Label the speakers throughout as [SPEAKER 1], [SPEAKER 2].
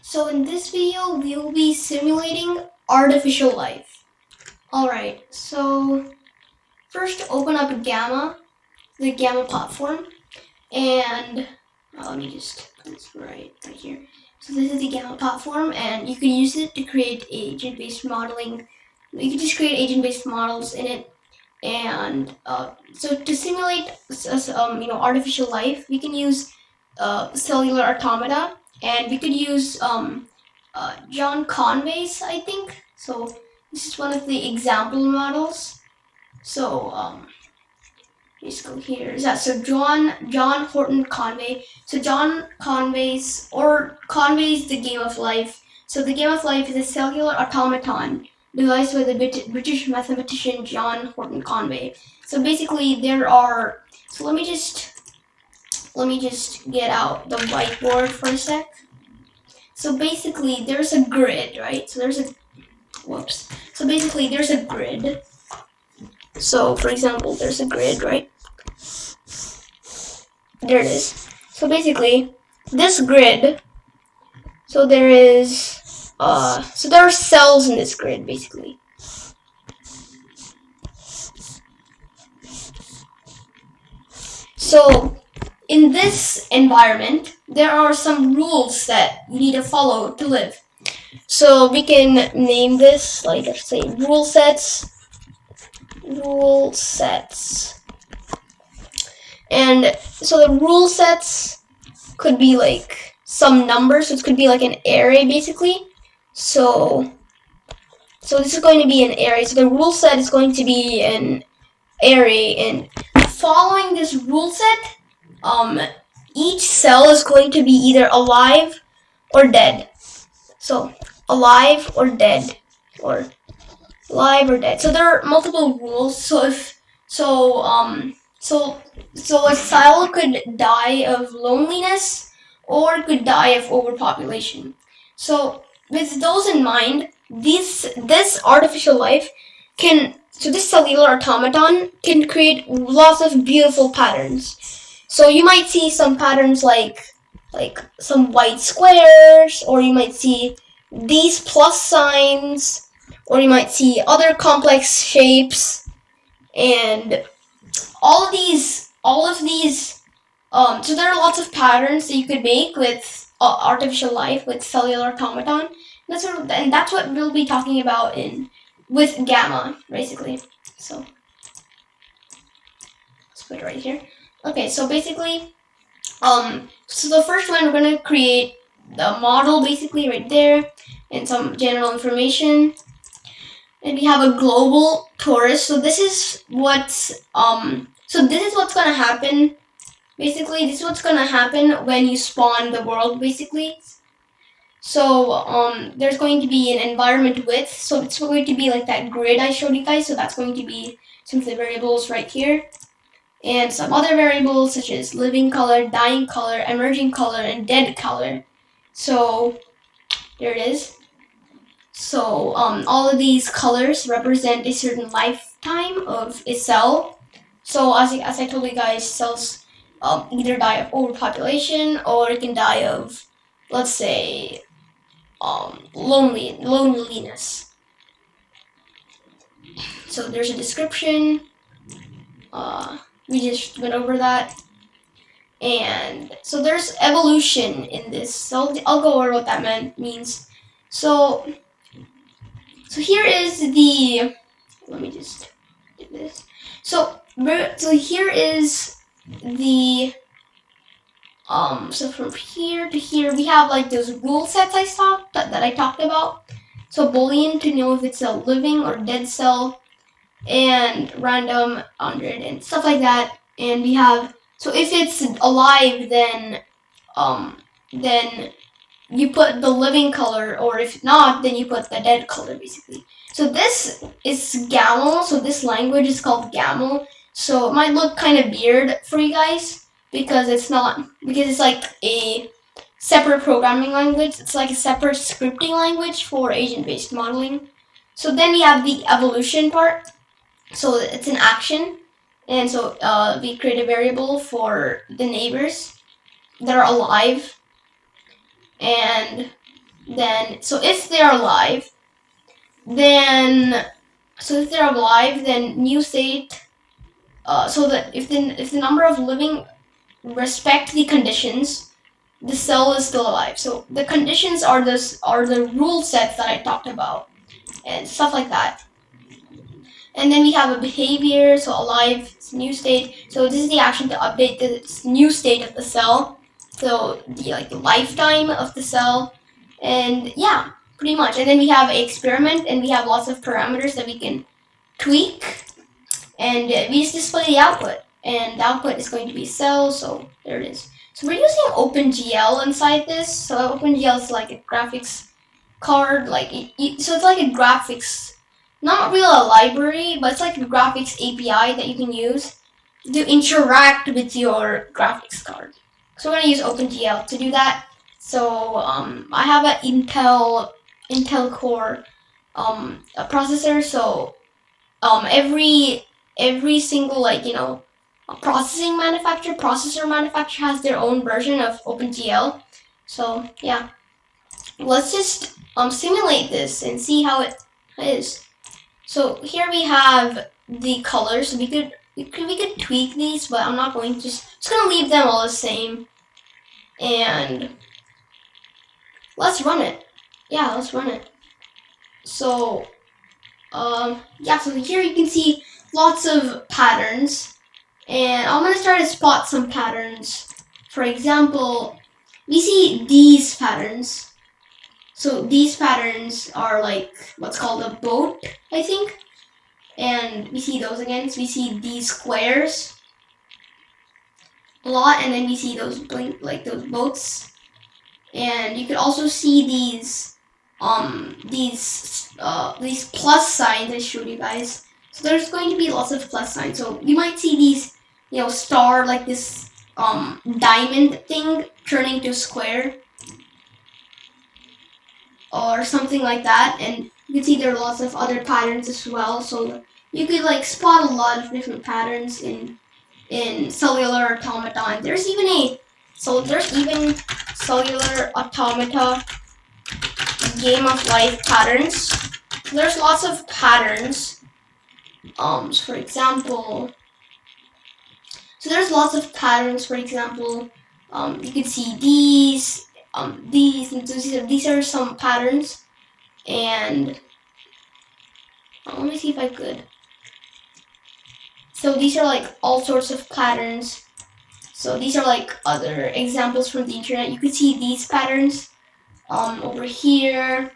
[SPEAKER 1] So in this video, we will be simulating artificial life. Alright, so first open up Gama, the Gama platform, and let me just put this right here. So this is the Gama platform, and you can use it to create agent-based modeling. You can just create agent-based models in it, and so to simulate artificial life, we can use Cellular Automata, and we could use John Conway's, I think. So this is one of the example models. So let's go here. Yeah, so John Horton Conway. So John Conway's The Game of Life. So The Game of Life is a cellular automaton devised by the British mathematician John Horton Conway. So basically there are. So let me just get out the whiteboard for a sec. So basically there's a grid, right? So there's a So basically there's a grid. So for example, there's a grid, right? There it is. So basically this grid, so there is so there are cells in this grid basically. So in this environment, there are some rules that you need to follow to live. So we can name this, like, let's say rule sets. And so the rule sets could be like some numbers, so it could be like an array basically. So this is going to be an array. So the rule set is going to be an array, and following this rule set, each cell is going to be either alive or dead. So alive or dead, or alive or dead. So there are multiple rules. So a cell could die of loneliness or could die of overpopulation. So with those in mind, this artificial life this cellular automaton can create lots of beautiful patterns. So you might see some patterns like some white squares, or you might see these plus signs, or you might see other complex shapes, and all of these so there are lots of patterns that you could make with artificial life with cellular automaton. And that's what we'll be talking about with Gama basically. So let's put it right here. Okay, so basically so the first one, we're going to create the model basically right there and some general information. And we have a global torus. So this is what's going to happen. Basically, this is what's going to happen when you spawn the world basically. So there's going to be an environment width. So it's going to be like that grid I showed you guys. So that's going to be some of the variables right here. And some other variables such as living color, dying color, emerging color, and dead color. So there it is. So all of these colors represent a certain lifetime of a cell. So as I told you guys, cells either die of overpopulation, or it can die of, let's say, loneliness. So there's a description. We just went over that. And so there's evolution in this. So I'll go over what that means. So here is the, let me just do this. So here is the, so from here to here, we have like those rule sets that I talked about. So Boolean to know if it's a living or dead cell, and random 100 and stuff like that. And we have, so if it's alive, then you put the living color, or if not, then you put the dead color basically. So this is Gamel. So this language is called Gamel. So it might look kind of weird for you guys because it's like a separate programming language. It's like a separate scripting language for agent-based modeling. So then we have the evolution part. So it's an action, and so we create a variable for the neighbors that are alive, and then so if they're alive, then new state. So that if the number of living respect the conditions, the cell is still alive. So the conditions are the rule sets that I talked about and stuff like that. And then we have a behavior, so alive, new state. So this is the action to update the new state of the cell. So the lifetime of the cell, and yeah, pretty much. And then we have an experiment, and we have lots of parameters that we can tweak, and we just display the output. And the output is going to be cell. So there it is. So we're using OpenGL inside this. So OpenGL is like a graphics card, so it's like a graphics, not really a library, but it's like a graphics API that you can use to interact with your graphics card. So we're gonna use OpenGL to do that. So I have an Intel Core a processor. So every single processor manufacturer has their own version of OpenGL. So yeah, let's just simulate this and see how it is. So here we have the colors. We could tweak these, but I'm not going to. Just gonna leave them all the same. And let's run it. Yeah, let's run it. So yeah, so here you can see lots of patterns, and I'm gonna try to spot some patterns. For example, we see these patterns. So these patterns are like what's called a boat, I think. And we see those again. So we see these squares a lot, and then we see those those boats. And you could also see these plus signs I showed you guys. So there's going to be lots of plus signs. So you might see these, star, like this diamond thing turning to square or something like that. And you can see there are lots of other patterns as well. So you could spot a lot of different patterns in Cellular Automaton. There's even Cellular Automata Game of Life patterns. There's lots of patterns. For example, you can see these, and these are some patterns. And let me see if I could. So these are all sorts of patterns. So these are other examples from the internet. You can see these patterns over here,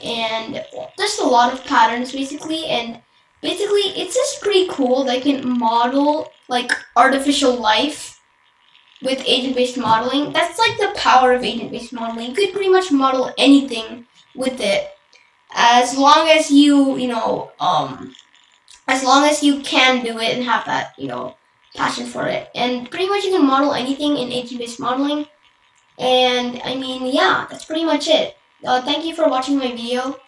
[SPEAKER 1] and there's a lot of patterns basically. And basically, it's just pretty cool. They can model artificial life with agent-based modeling. That's the power of agent-based modeling. You could pretty much model anything with it, as long as as long as you can do it and have that, passion for it. And pretty much you can model anything in agent-based modeling. And I mean, yeah, that's pretty much it. Thank you for watching my video,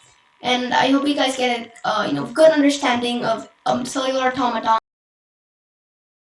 [SPEAKER 1] and I hope you guys get a good understanding of Cellular Automaton.